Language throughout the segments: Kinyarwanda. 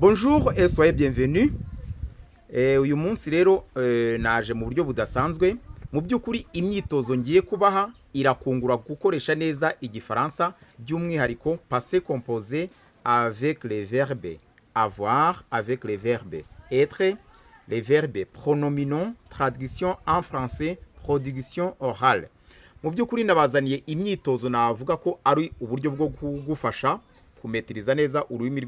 Bonjour et soyez bienvenus. Uyu munsi rero naje mu buryo budasanzwe. Mu by'ukuri imyitozo ngiye kubaha irakungura gukoresha neza igifaransa by'umwihariko passé composé avec les verbes avoir, avec les verbes être, les verbes pronominaux, traduction en français, production orale. Mu by'ukuri nabazaniye imyitozo navuga ko ari uburyo bwo kugufasha kumetiriza neza ururimi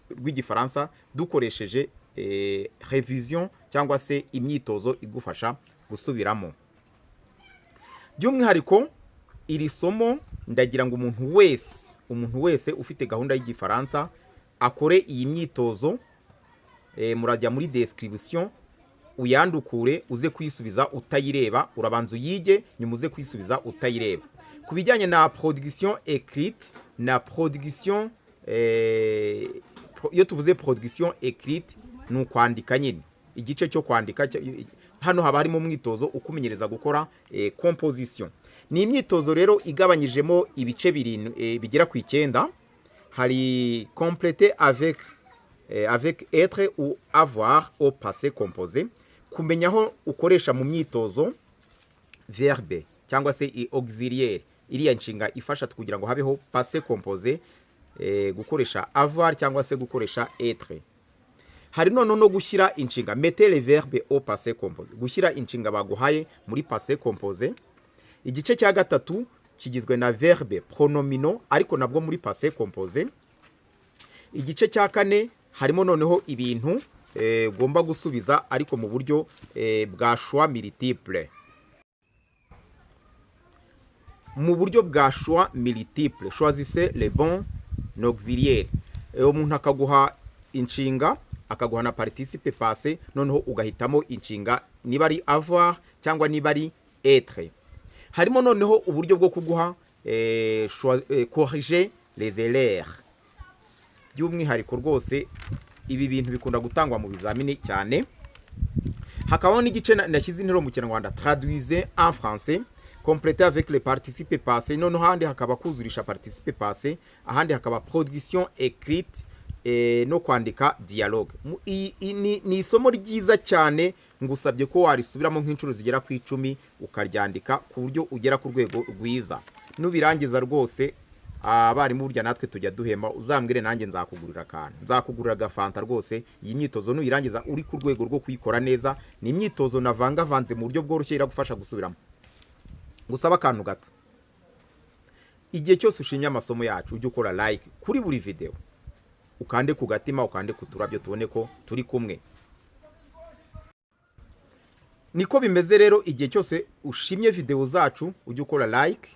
rw'igifaransa dukoresheje revision cyangwa se imyitozo igufasha gusubiramo. By'umwihariko iri somo ndagira ngo umuntu wese ufite gahunda y'igifaransa akore iyi myitozo. Murajya muri description uyandukure uze kwisubiza utayireba, urabanza uyige nyuma uze kwisubiza utayireba. Ku bijyanye na production écrite na production iyo tuvuze production écrite ni ukwandika nyine, igice cyo kwandika. Hano haba harimo umwitozo ukumenyereza gukora composition. Ni imyitozo rero igabanyijemo ibice bigera ku 9. Hari compléter avec être ou avoir au passé composé, kumenya aho ukoresha mu myitozo verbe cyangwa se auxiliaire, iriya nshinga ifasha kugira ngo habeho passé composé, gukoresha avoir cyangwa se gukoresha être. Hari no gushyira inshinga, mettez les verbes au passé composé, gushyira inshinga baguhaye muri passé composé. Igice cya gatatu kigizwe na verbe pronominaux ariko nabwo muri passé composé. Igice cya kane harimo noneho ibintu ugomba gusubiza ariko mu buryo bwa choix multiple. Mu buryo bwa choix multiple, choisissez les bons auxiliaires. Umuntu akaguha inshinga, akaguha na participe passé, noneho ugahitamo inshinga niba ari avoir cyangwa niba ari être. Harimo noneho uburyo bwo kuguha corriger les erreurs. By'umwihariko rwose ibi bintu bikunda gutangwa mu bizamini cyane. Hakabaho n'igice nashyize intero mu Kinyarwanda, traduisez en français, compléter avec les participes passés. Noneho handi hakaba kuzurisha participe passé, ahandi hakaba production écrite no kwandika dialogue. Ni isomo ryiza cyane, ngusabye ko warisubiramo nk'inshuro zigera ku 10 ukaryandika ku buryo ugera ku rwego rwiza. Nubirangiza rwose abarimu burya natwe tujya duhema, uzambwire nanjye nzakugurira akantu, nzakugurira agafanta rwose. Iyi myitozo nuyirangiza uri ku rwego rwo kuyikora neza. Ni imyitozo navangavanze mu buryo bworoshye iragufasha gusubiramo. Gusaba akantu gato, igihe cyose ushimye amasomo yacu ujye ukora like kuri buri video, ukande ku gatima, ukande ku turabyo, tubone ko turi kumwe. Niko bimeze rero, igihe cyose ushimye video zacu ujye ukora like,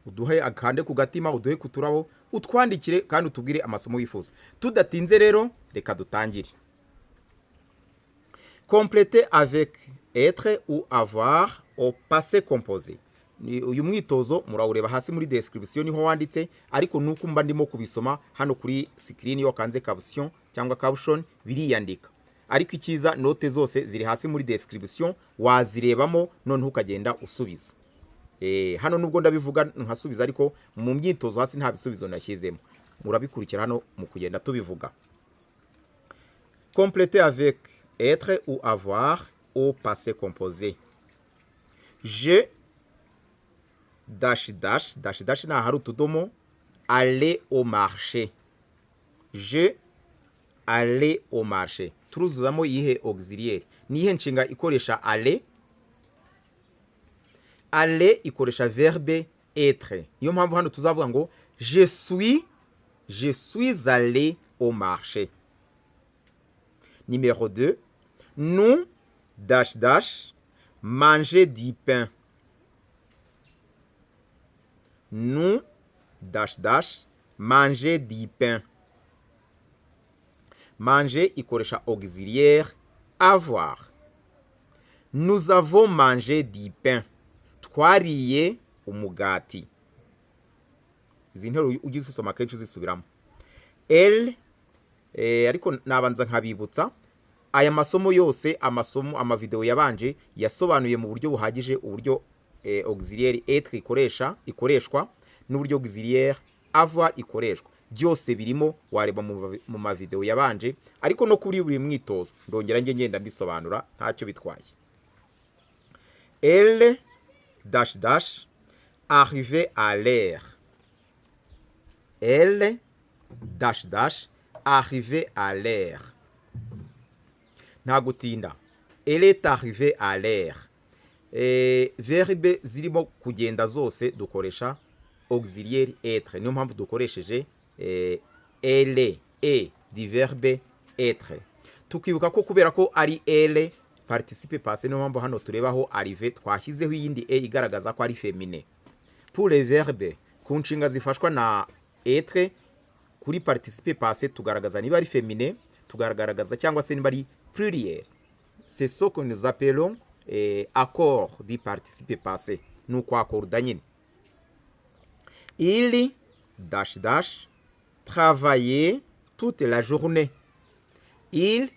uduhe akande ku gatima, uduhe ku turabo, utwandikire kandi utubwire amasomo wifuza. Tudatinze rero reka dutangire. Compléter avec être ou avoir au passé composé. Uyu mwitozo murawureba hasi muri description niho wanditse, ariko nuko mba ndimo kubisoma hano kuri screen yo kanze caption cyangwa caption biriyandika. Ariko ikiza note zose ziri hasi muri description, wazirebamo noneho ukagenda usubiza. Hano nubwo ndabivuga nkasubiza, ariko mu myitozo hasi nta bisubizo nashyizemo, murabikurikira hano mu kugenda tubivuga. Compléter avec être ou avoir au passé composé. Je dash dash dash dash na hari utudomo, aller au marché. Je aller au marché. Turuzuzamo yihe auxiliaire, nihe nshinga ikoresha aller. Aller ikoresha verbe être. Niyo mpamvu hano tuzavuga ngo je suis allé au marché. Numéro 2, nous dash dash manger du pain. Nous dash dash manger du pain. Manger ikoresha auxiliaire avoir. Nous avons mangé du pain. Twariye umugati. Izi ntero ugize usoma kenshi uzisubiramo. Elle ariko nabanza nkabibutsa aya masomo yose, amavideo yabanje yasobanuye mu buryo buhagije uburyo auxiliaire être ikoreshwa n'uburyo auxiliaire avoir ikoreshwa. byose birimo, wareba mu mavideo yabanje, ariko no kuri buri mwitozo ndongera ngenda mbisobanura ntacyo bitwaye. Elle dash dash arrivait à l'heure. Elle dash dash arrivait à l'heure. Nta gutinda. Elle est arrivée à l'heure. Verbe zirimo kugenda zose dukoresha auxiliaire être. Niyo mpamvu dukoresheje elle et du verbe être. Tukibuka ko kubera ko ari elle participe passé, niyo mpamvu hano turebaho arrivé twashyizeho iyindi e igaragaza ko ari féminin. Pour les verbes ku nshinga zifashwa na être, kuri participe passé tugaragaza niba ari féminin, tugaragaza cyangwa se niba ari pluriel. C'est ce que nous appelons accord du participe passé. Nous quoi accorda nyine. Il dash dash travaillait toute la journée. Il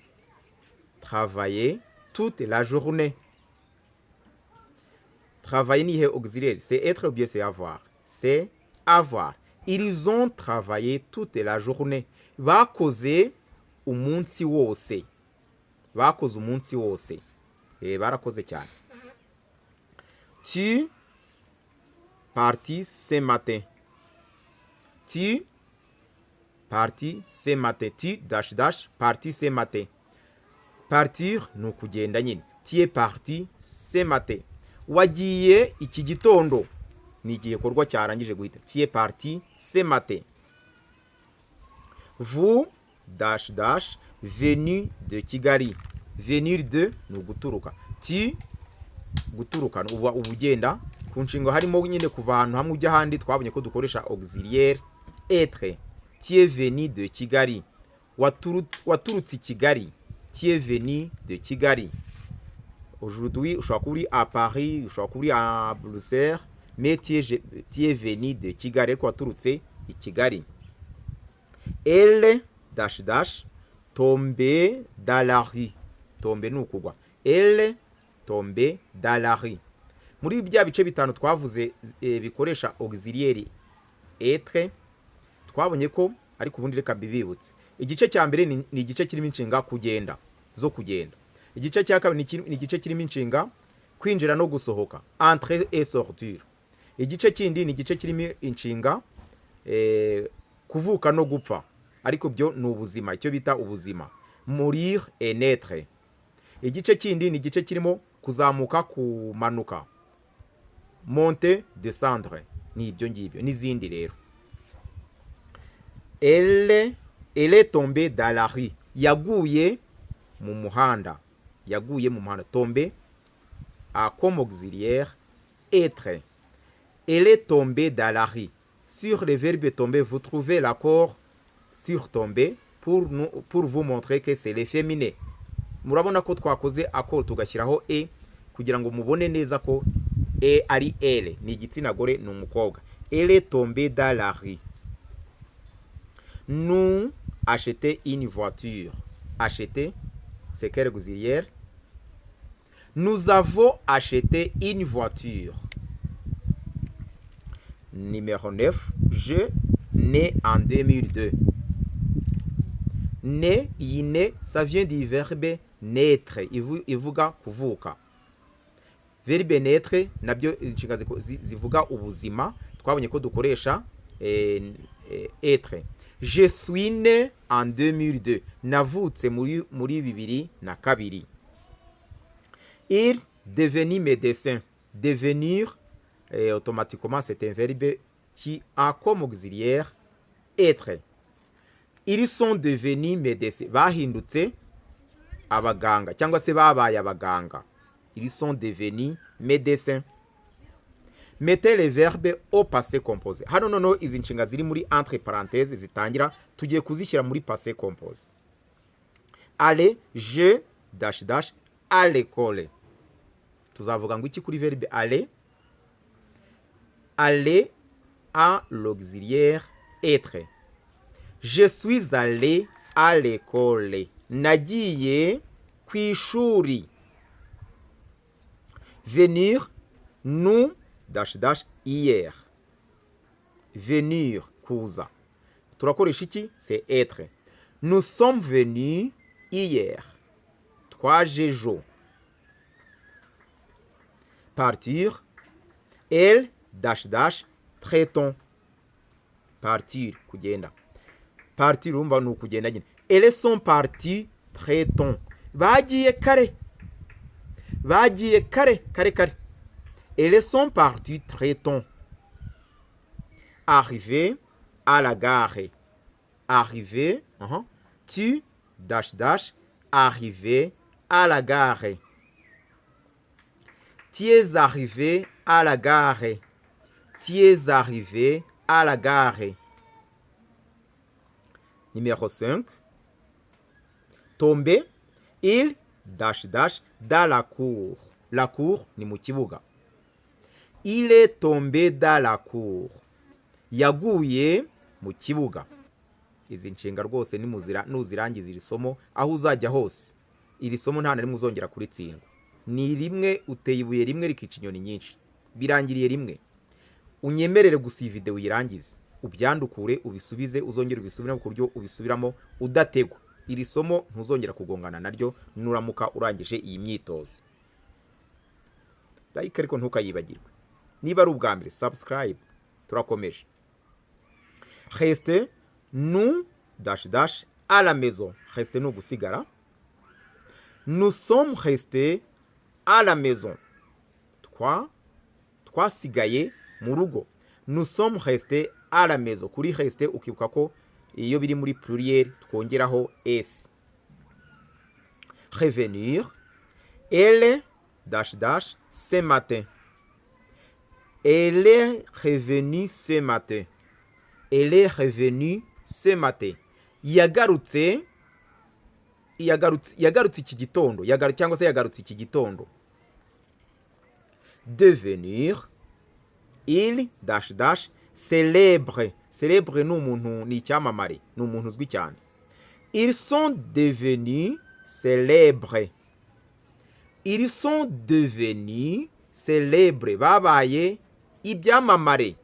travaillait toute la journée. Travailler ni auxiliaire, c'est être ou bien c'est avoir? C'est avoir. Ils ont travaillé toute la journée. Bakoze umunsi wose. Bakoze umunsi wose. Barakoze cyane. Tu parti ce matin. Tu parti ce matin. Tu dash dash parti ce matin. Partir ni ukugenda nyine. Tu es parti ce matin. Wagiye iki gitondo. Ni igikorwa cyarangije guhita. Tu es parti ce matin. Vous dash dash venu de Kigali. Venir de ni uguturuka. Tu guturuka uba ubugenda ku nshinga harimo nyine kuva ahantu hamwe ujya ahandi. Twabonye ko dukoresha auxiliaire être. Tu es venu de Kigali. Waturutse i Kigali. Tu es venu de Kigali. Aujourd'hui ushobora kuba uri à Paris, ushobora kuba uri à Bruxelles, mais tu es venu de Kigali, ariko waturutse i Kigali. Elle dash dash tombe dans la rue. Tombe ni ukugwa. Elle tombe dans la rue. Muri bya bice bitanu twavuze bikoresha auxiliaire être, twabonye ko ariko ubundi reka bibibutse. Igice cya mbere ni igice kirimo inshinga kugenda, zo kugenda. Igice cya kabiri ni igice kirimo inshinga kwinjira no gusohoka, entrer et sortir. Igice kindi ni igice kirimo inshinga kuvuka no gupfa, ariko byo ni ubuzima, icyo bita ubuzima, mourir et naître. Igice kindi ni igice kirimo kuzamuka kumanuka, monter descendre, ni ibyo ngibyo n'izindi rero. Elle est tombée dans la rue. Yaguye mu muhanda. Yaguye mu muhanda. Tomber a comme auxiliaire être. Elle est tombée dans la rue. Sur le verbe tomber, vous trouvez l'accord sur tomber pour vous montrer que c'est le féminin. Murabona ko twakoze accord tugashyiraho e kugira ngo mubone neza ko e ari elle, ni igitsina gore, ni umukobwa. Elle est tombée dans la rue. Nous acheter une voiture. Acheter, c'est quel auxiliaire? Nous avons acheté une voiture. Numéro 9. Je né en 2002. Né, yine, ça vient du verbe naître. Ivuga kuvuka. Verbe naître nabyo inshinga zivuga ubuzima. Twabonye ko dukoresha être. Je suis né en 2002. Navutse muri bibiri na kabiri. Il devenu médecin. Devenir, automatiquement, c'est un verbe qui a comme auxiliaire être. Ils sont devenus médecins. Bahindutse abaganga cyangwa se babaye abaganga. Ils sont devenus médecins. Mettez les verbes au passé composé. Hano nono izi nshinga ziri muri entre parenthèses zitangira tugiye kuzishyira muri passé composé. Aller, je dash dash à l'école. Tuzavuga ngo iki kuri verbe aller? Aller à l'auxiliaire être. Je suis allé à l'école. Nagiye ku ishuri. Venir, nous dash dash hier. Venir kuza. turakoresha iki? C'est être. Nous sommes venus hier. Twaje ejo. Partir. Elle dash dash très tôt. Partir kugenda. Partir urumva ni ukugenda nyine. Elles sont parties très tôt. Bagiye kare. Bagiye kare kare kare. Elles sont parties très tôt. Arriver à la gare. Arriver. Tu dash dash arriver à la gare. Tu es arrivé à la gare. Tu es arrivé à la gare. Numéro 5. Tomber. Il dash dash dans la cour. La cour ni mu kibuga. Il est tombé dans la cour. Yaguye mu kibuga. Izi nshinga rwose nuzirangiza iri somo aho uzajya hose. Iri somo nta na rimwe uzongera kuritsindwa. Ni rimwe uteye ibuye rimwe rikica inyoni nyinshi. Birangiriye rimwe. Unyemerere gusa iyi video uyirangize. Ubyandukure ubisubize uzongera ubisubiramo ku buryo ubisubiramo udategwa. Iri somo ntuzongera kugongana naryo nuramuka urangije iyi myitozo. Like ariko ntukayibagirwe. Niba ari ubwa mbere subscribe. Turakomeje. Reste nous dash dash à la maison. Reste no gusigara. Nous sommes restés à la maison. Twasigaye mu rugo. Nous sommes restés à la maison. Kuri reste ukibuka ko iyo biri muri pluriel twongeraho s. Revenir. Elle dash dash ce matin. Elle est revenue ce matin. Elle est revenue ce matin. Yagarutse iki gitondo. Cyangwa se yagarutse iki gitondo. Devenir. Il dash dash célèbre. Célèbre ni umuntu ni icyamamare. Ni umuntu uzwi cyane. Ils sont devenus célèbres. Ils sont devenus célèbres. Babaye ibyamamare.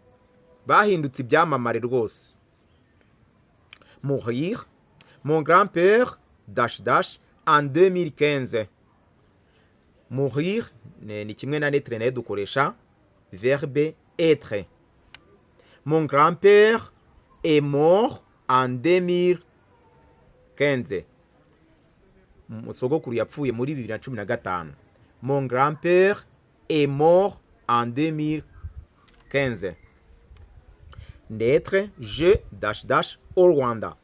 Bahindutse ibyamamare rwose. Mourir. Mon grand-père dash dash en 2015. Mourir ni kimwe na netre nayo dukoresha verbe être. Mon grand-père est mort en 2015. Sogokuru yapfuye muri 2015. Mon grand-père est mort en 2015. Naître, je dash dash au Rwanda.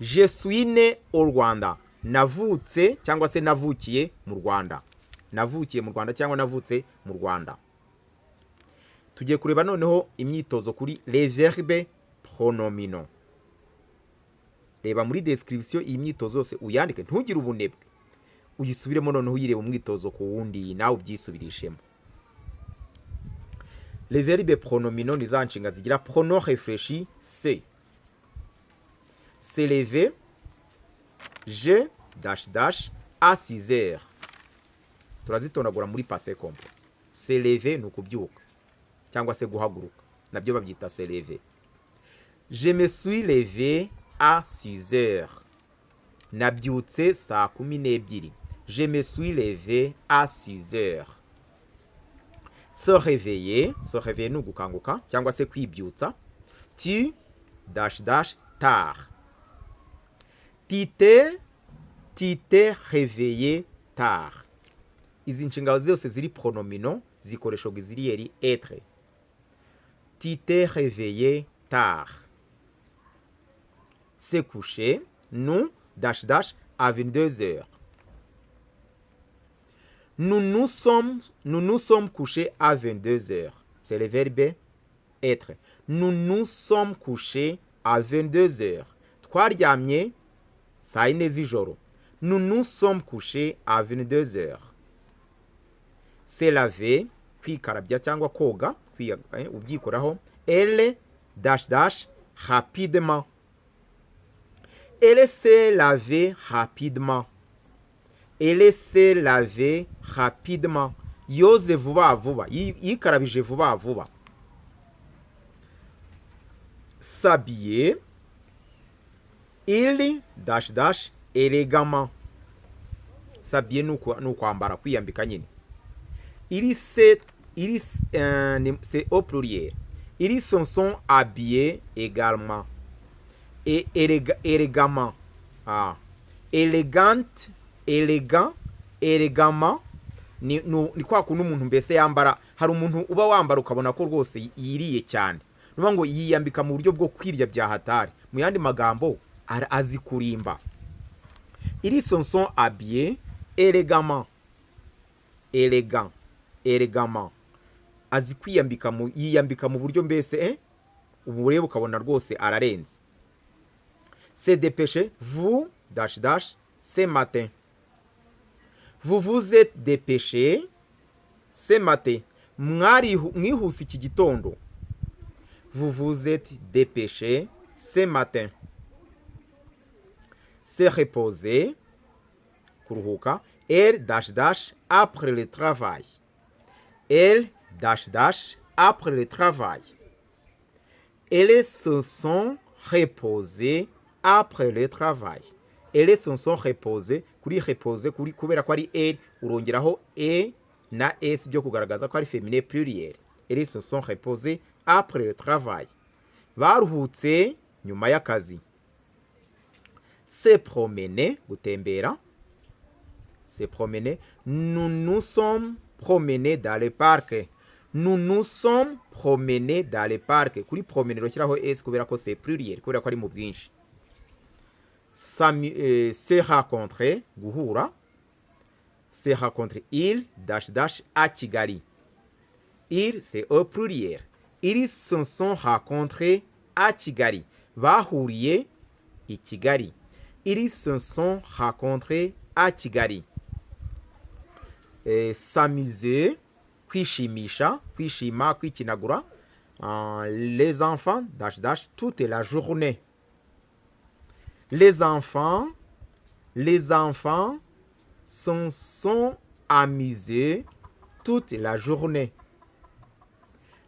Je suis né au Rwanda. Navutse cyangwa se navukiye mu Rwanda. Navukiye mu Rwanda cyangwa navutse mu Rwanda. Tugiye kureba noneho imyitozo kuri les verbes pronominaux. Reba muri description iyi myitozo yose uyandike ntugire ubunebwe. Uyisubiremo noneho uyireba umwitozo ku wundi nawe ubyisubirishemo. Les verbes pronominaux ni za nshinga zigira pronom réfléchi c'est. Se lever. Je dash dash à 6 heures. Turazitondagura muri passé composé. Se lever ni ukubyuka cyangwa se guhaguruka. Nabyo babyita se lever. Je me suis levé à 6 heures. Nabyutse saa 12. Je me suis levé à 6 heures. Se réveiller. Se réveiller ni ugukanguka cyangwa se kwibyutsa. Tu dash dash tard. Tu t'es réveillé tard. Izi nshinga zose ziri pronomino zikoreshwa iziriyeri être. Tu t'es réveillé tard. Se coucher. Nous dash dash à 22 heures. Nous nous sommes couchés à 22 heures. C'est le verbe être. Nous nous sommes couchés à 22 heures. Twaryamye saa 4 z'ijoro. Nous nous sommes couchés à 22 heures. Se laver, kwikarabya cyangwa koga, ubyikoraho. Elle dash dash rapidement. Elle s'est lavée rapidement. Elle s'est lavée rapidement. Yoze vuba vuba. Yikarabije vuba vuba. S'habiller. Il dash dash élégamment. S'habiller ni ukwambara kwiyambika nyine. C'est au pluriel. Ils se sont habillés également. Et élégamment. Ah. Élégante, élégant, élégamment. Ni kwa kuntu umuntu mbese yambara. Hari umuntu uba wambara ukabona ko rwose yiriye cyane. Nuvuga ngo yiyambika mu buryo bwo kwirya bya hatari. Mu yandi magambo azi kurimba. Ils se sont habillés élégamment. Élégant, élégamment. Azi kwiyambika yiyambika mu buryo mbese uburebe ukabona rwose ararenze. C'est dépêché, vous dash dash ce matin. Vous vous êtes dépêché ce matin. Mwihuse iki gitondo. Vous vous êtes dépêché ce matin. Se reposer, kuruhuka. Elle dash dash après le travail. Elle dash dash après le travail. Elles se sont reposées après le travail. Elles se sont reposées. Kuri reposer kuri kubera ko ari elle urongeraho e na s byo kugaragaza ko ari féminin pluriel. Elles se sont reposées après le travail. Baruhutse nyuma y'akazi. Se promener, gutembera. Se promener. Nous nous sommes promenés dans le parc. Nous nous sommes promenés dans le parc. Kuri promener roshyiraho s kubera ko c'est pluriel, kubera ko ari mu bwinshi. Se rencontrer, guhura. Se rencontrer. Il dash dash à Kigali. Il c'est au pluriel. Ils se sont rencontrés à Kigali. Bahuriye i Kigali. Ils se sont rencontrés à Kigali. S'amuser, kwishimisha, kwishima, kwikinagura. Les enfants dash dash toute la journée. Les enfants se sont amusés toute la journée.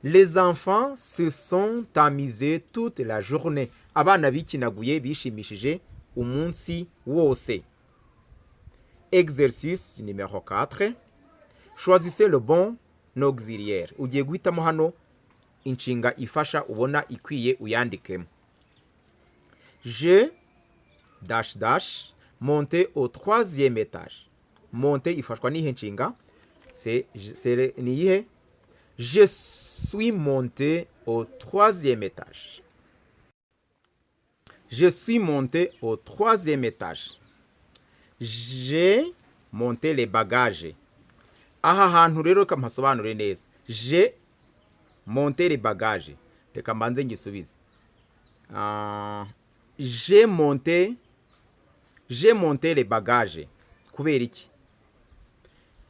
Les enfants se sont amusés toute la journée. Abana bikinaguye bishimishije umunsi wose. Exercice numéro 4. Choisissez le bon auxiliaire. Ugiye guhitamo hano inshinga ifasha ubona ikwiye uyandikemo. Je dash dash monter au 3e étage. Monter ifashwa nihe nshinga? C'est nihe? Je suis monté au 3e étage. Je suis monté au 3e étage. J'ai monté les bagages. Aha hantu rero kamasobanure neza. J'ai monté les bagages. Reka mbanze ngisubize. J'ai monté les bagages. Kubera iki?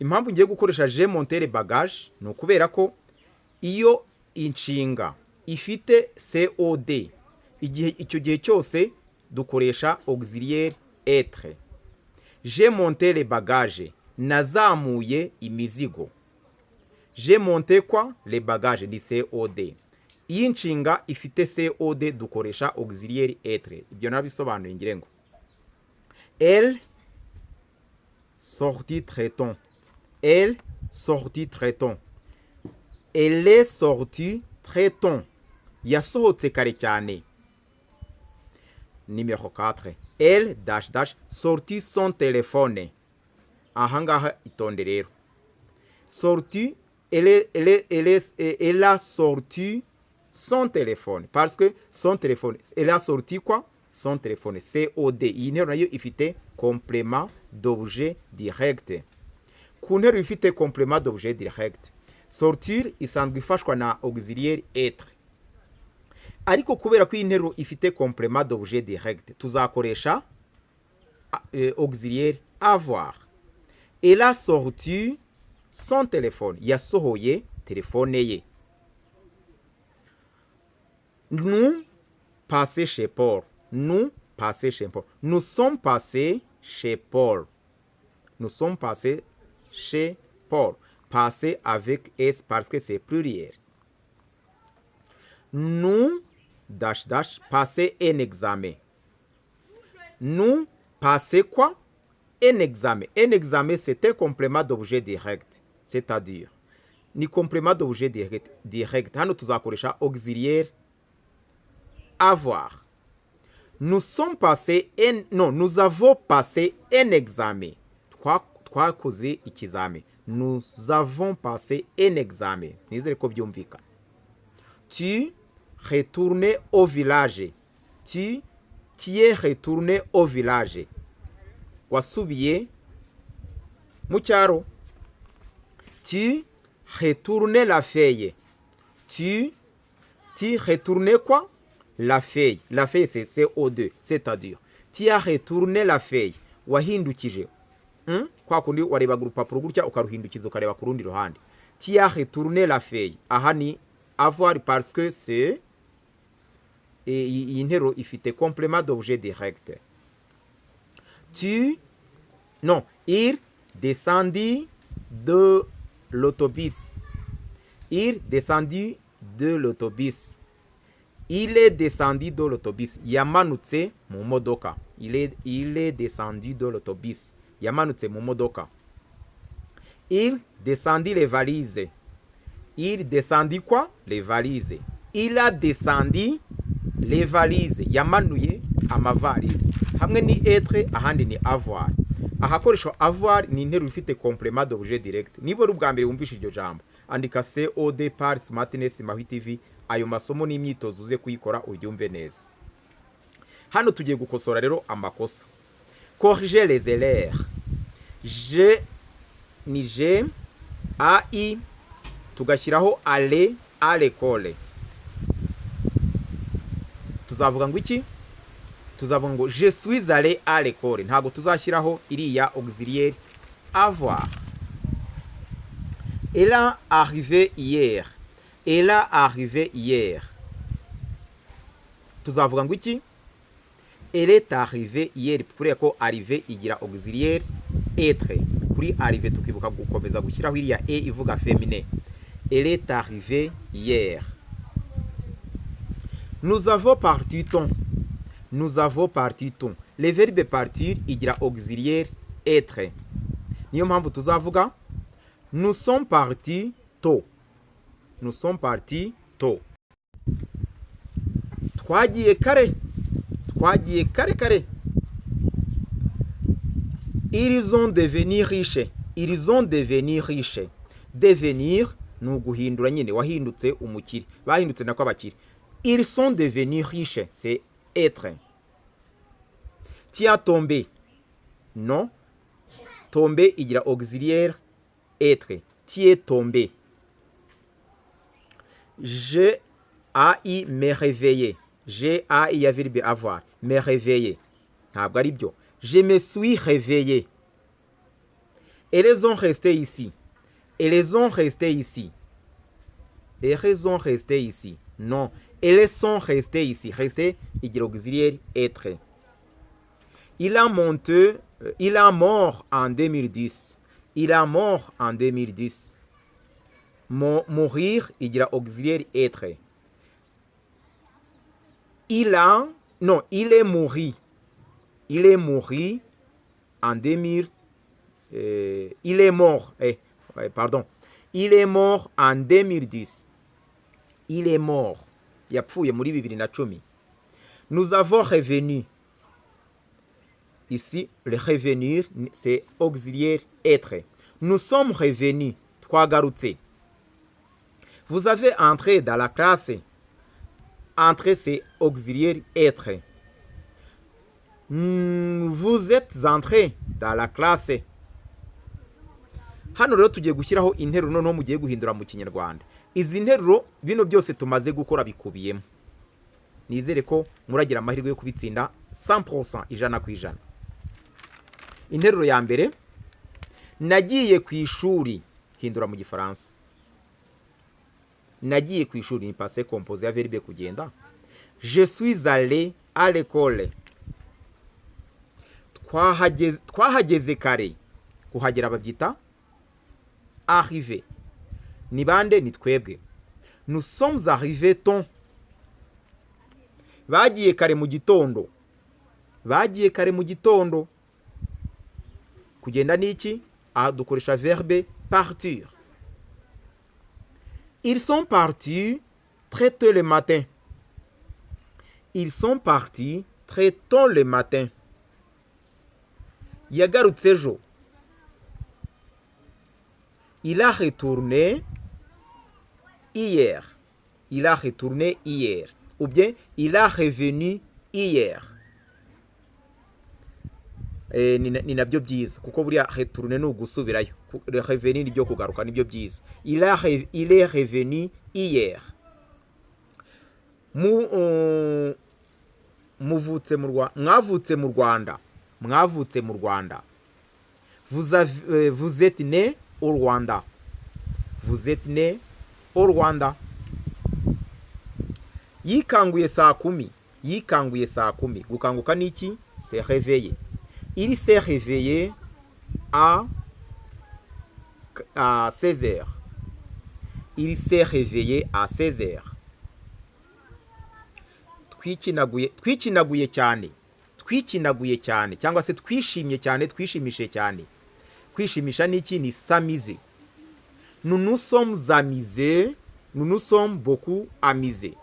Impamvu ngiye gukoresha j'ai monté les bagages ni ukubera ko iyo inshinga ifite COD icyo gihe cyose dukoresha auxiliaire être. J'ai monté les bagages. Nazamuye imizigo. J'ai monté quoi? Les bagages ni COD. Iyi nshinga ifite COD dukoresha auxiliaire être. Ibyo nabisobanuye ngire ngo. Elle sortit très tôt. Elle sortit très tôt. Elle est sortie très tôt. Yasohotse kare cyane. Numéro 4. Elle dash dash sortit son téléphone. Ahangaha itonde rero. Sorti, elle a sorti son téléphone. Parce que son téléphone, elle a sorti quoi? Son téléphone. COD. Iyi nteruro nayo ifite complément d'objet direct. Ku nteruro ifite complément d'objet direct. Sortir isanzwe ifashwa na auxiliaire être. Ariko kubera ko iyi nteruro ifite complément d'objet direct, tuzakoresha auxiliaire avoir. Elle a sorti son téléphone. Yasohoye telefone ye. Nous passés chez Paul. Nous passés chez Paul. Nous sommes passés chez Paul. Nous sommes passés chez Paul. Passé avec S parce que c'est pluriel. Nous dash dash passer un examen. nous passer quoi? Un examen. Un examen, c'est un complément d'objet direct. C'est-à-dire, ni complément d'objet direct. Hano tuzakoresha auxiliaire avoir. Nous sommes passés nous avons passé un examen. Twakoze ikizame. Nous avons passé un examen. Nizere ko byumvikana. Tu retourné au village. Tu es retourné au village. Wasubiye mu cyaro. Tu retourné la feuille. Tu retourné quoi? La feuille. La feuille, c'est CO2. C'est-à-dire, tu as retourné la feuille. Wahindukije. Kwa kundi warebaga urupapuro gutya ukaruhindukiza ukareba ku rundi ruhande. Tu as retourné la feuille. Aha ni avoir parce que c'est iyi ntero ifite complément d'objet direct. Il descendit de l'autobus. Il descendit de l'autobus. Il est descendu de l'autobus. Yamanutse mu modoka. Il est descendu de l'autobus. Yamanutse mu modoka. Il descendit les valises. Il descendit quoi? Les valises. Il a descendu les valises. Yamanuye amavalise. Hamwe ni être, ahandi ni avoir. Ahakoresho avoir ni interuro ifite complément d'objet direct. Niba ari ubwa mbere wumvishe iryo jambo, andika COD par Smartness Mahwi TV. Ayo masomo n'imyitozo uze kuyikora ubyumve neza. Hano tugiye gukosora rero amakosa. Corriger les erreurs. J'ai AI tugashyiraho aller à l'école. Tuzavuga ngo iki? Tuzavuga ngo je suis allé à l'école. Ntago tuzashyiraho iriya auxiliaire avoir. Elle est arrivée hier. Elle est arrivée hier. Tuzavuga ngo iki? Elle est arrivée hier. Kuri ko arrivée igira auxiliaire être. Kuri arrivée tukibuka gukomeza gushyiraho iriya e ivuga féminin. Elle est arrivée hier. Nous avons parti ton. Nous avons parti ton. Le verbe partir igira auxiliaire être. Niyo mpamvu tuzavuga nous sommes partis tôt. Nous sommes partis tôt. Twagiye kare. Twagiye kare kare. Ils ont devenu riches. Ils ont devenu riches. Devenir ni uguhindura nyine wahindutse umukire. Bahindutse nako abakire. Ils sont devenus riches. C'est être. Tu as tombé. Non. Tomber igira auxiliaire être. Tu es tombé. Je ai me réveiller. J'ai ai ya verbe avoir. Me réveiller. Ntabwo ari byo. Je me suis réveillé. Elles ont resté ici. Elles ont resté ici. Elles ont resté ici. Non. Elles sont restées ici. Rester igira auxiliaire être. Il a mort en 2010. Il a mort en 2010. Mourir igira auxiliaire être. Il est mort. Il est mort en 2000. Il est mort. Pardon. Il est mort en 2010. Il est mort. Yapfuye muri 2010. Nous avons revenu. Ici, le revenir, c'est auxiliaire être. Nous sommes revenus. Twagarutse. Vous avez entré dans la classe. Entrer, c'est auxiliaire être. Vous êtes entré dans la classe. Hano rero tugiye gushyiraho interuro noneho mugiye guhindura mu Kinyarwanda. Izi nteruro bino byose tumaze gukora bikubiyemo. Nizere ko muragira amahirwe yo kubitsinda 100% ijana ku ijana. Interuro ya mbere, nagiye ku ishuri. Hindura mu Gifaransa. Nagiye ku ishuri ni passé composé ya verbe kugenda. Je suis allé à l'école. Twahageze kare. Kuhagera babyita arrivé. Ni bande ni twebwe. Nous sommes arrivés tôt. Bagiye kare mu gitondo. bagiye kare mu gitondo. Kugenda niki? Aha dukoresha verbe partir. Ils sont partis très tôt le matin. Ils sont partis très tôt le matin. Yagarutse ejo. Il a retourné hier. Il a retourné hier. Ou bien, il a revenu hier. Ni nabyo byiza kuko buriya retourner ni ugusubirayo. Revenu nibyo kugaruka nibyo byiza. Il est revenu hier. Mwavutse mu Rwanda. Mwavutse mu Rwanda. Vous êtes né au Rwanda. Vous êtes né au Rwanda. Yikanguye saa 10. Yikanguye saa 10. Gukanguka niki? C'est réveillé. Il s'est réveillé à 16 heures. Il s'est réveillé à 16 heures. Twikinaguye cyane. Twikinaguye cyane cyangwa se twishimye cyane, twishimishe cyane. Kwishimisha niki? Ni s'amuser. Nous nous sommes amusés. Nous nous sommes beaucoup amusés.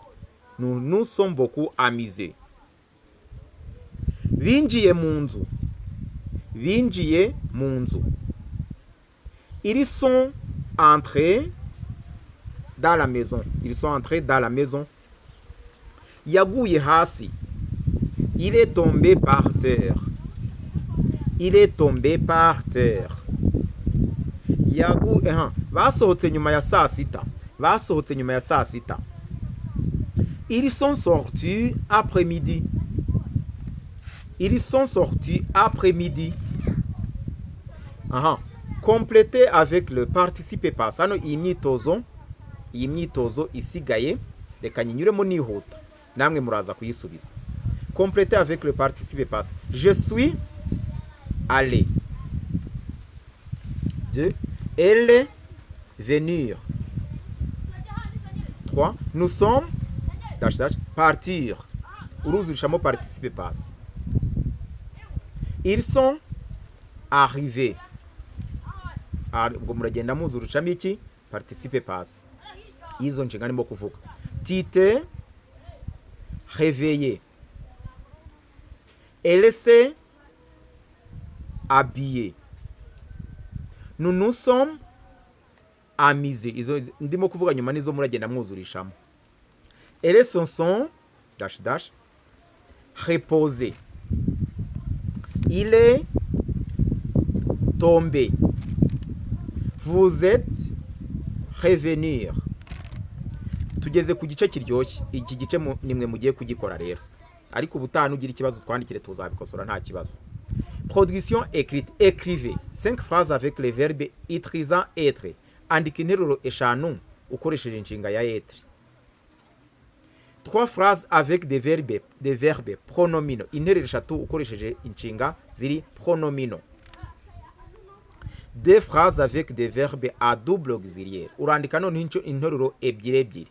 Nous nous sommes beaucoup amusés. Binjiye mu nzu. Binjiye mu nzu. Ils sont entrés dans la maison. Ils sont entrés dans la maison. Yaguye hasi. Il est tombé par terre. Il est tombé par terre. Basohotse nyuma ya saa sita. Basohotse nyuma ya saa sita. Ils sont sortis après-midi. Ils sont sortis après-midi. Complétez avec le participe passé. Hano iyi myitozo isigaye reka nyinyuremo nihuta namwe muraza kuyisubiza. Complétez avec le participe passé. Je suis allé. 2. Elle est venue. 3. Nous sommes partir. Uruzurishamo participe passé. Ils sont arrivés. Ubwo muragenda muzurucamo iki? Participe passé. Izo nshinga ndimo kuvuga. Tite réveillé. Elle s'est habillée. Nous nous sommes amusés. Izo ndimo kuvuga nyuma nizo muragenda mwuzurishamo. Elles se sont reposées. Il est tombé. Vous êtes revenir. Tugeze ku gice kiryoshye. Iki gice nimwe mugiye kugikora rero. Ariko ubutanu ugira ikibazo twandikire tuzabikosora nta kibazo. Production écrite. Écrivez 5 phrases avec les verbes utilisant être. Andika interuro eshanu ukoresheje inshinga ya être. 3 phrases avec des verbes pronominaux. Interuro eshatu ukoresheje inshinga ziri pronominaux. 2 phrases avec des verbes à double auxiliaire. Urandika none interuro ebyiri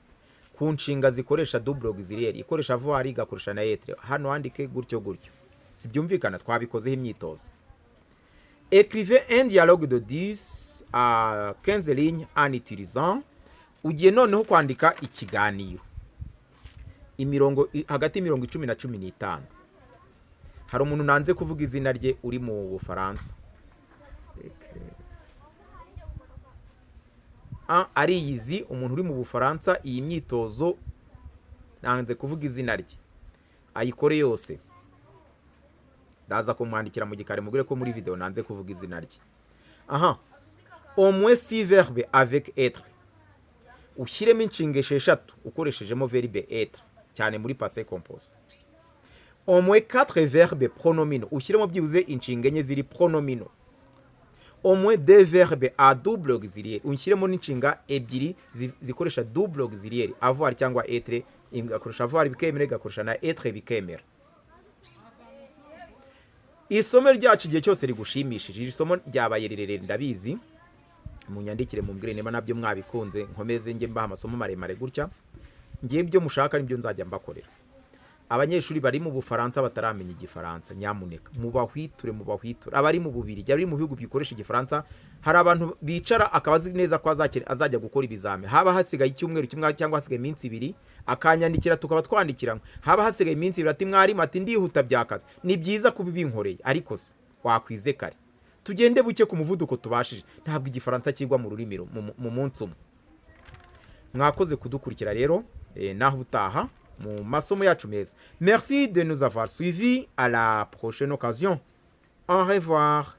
ku nshinga zikoresha double auxiliaire, ikoresha avoir igakoresha na être. Hano handike gutyo gutyo. Sibyumvikana twabikozeho imyitozo. Écrivez un dialogue de 10 à 15 lignes en utilisant. Ugiye noneho kwandika ikiganiro. Imirongo hagati y'imirongo 10 na 15. Hari umuntu nanze kuvuga izina rye uri mu Bufaransa. Ariyizi umuntu uri mu Bufaransa. Iyi myitozo nanze kuvuga izina rye, ayikore yose. Ndaza kumwandikira mu gikari mugure ko muri video nanze kuvuga izina rye. Au moins 6 verbes avec être. Ushyiremo inshinga esheshatu ukoreshejemo verbe être cyane muri passé composé. Au moins 4 verbes pronominaux. Ushyiremo byibuze inshinga enye ziri pronominaux. Au moins 2 verbes à double auxiliaire. Unshyiremo n'inshinga ebyiri zikoresha double auxiliaire, avoir cyangwa être. Igakoresha avoir bikemera, igakoresha na être bikemera. Isomo ryacu igihe cyose rigushimishije. Iri somo ryabaye rirerere ndabizi. Munyandikire mumbwire niba nabyo mwabikunze nkomeze nge mbaha amasomo maremare gutya. Ngiye ibyo mushaka nibyo nzajya mbakorera. abanyeshuri bari mu Bufaransa bataramenya igifaransa, nyamuneka mubahwiture, abari mu Bubiligi, abari mu bihugu bikoresha igifaransa, hari abantu bicara akaba azi neza ko azajya gukora ibizame, haba hasigaye icyumweru kimwe cyangwa hasigaye iminsi ibiri, akanyandikira tukaba twandikirana, haba hasigaye iminsi ibiri ati mwarimu ati ndihuta byakaze, ni byiza kuba binkoreye, ariko se wakwize kare, tugende buke ku muvuduko tubashije, ntabwo igifaransa kigwa mu rurimi mu munsi umwe. Mwakoze kudukurikira rero, naho utaha mu masomo yacu meza. Merci de nous avoir suivis, à la prochaine occasion, au revoir.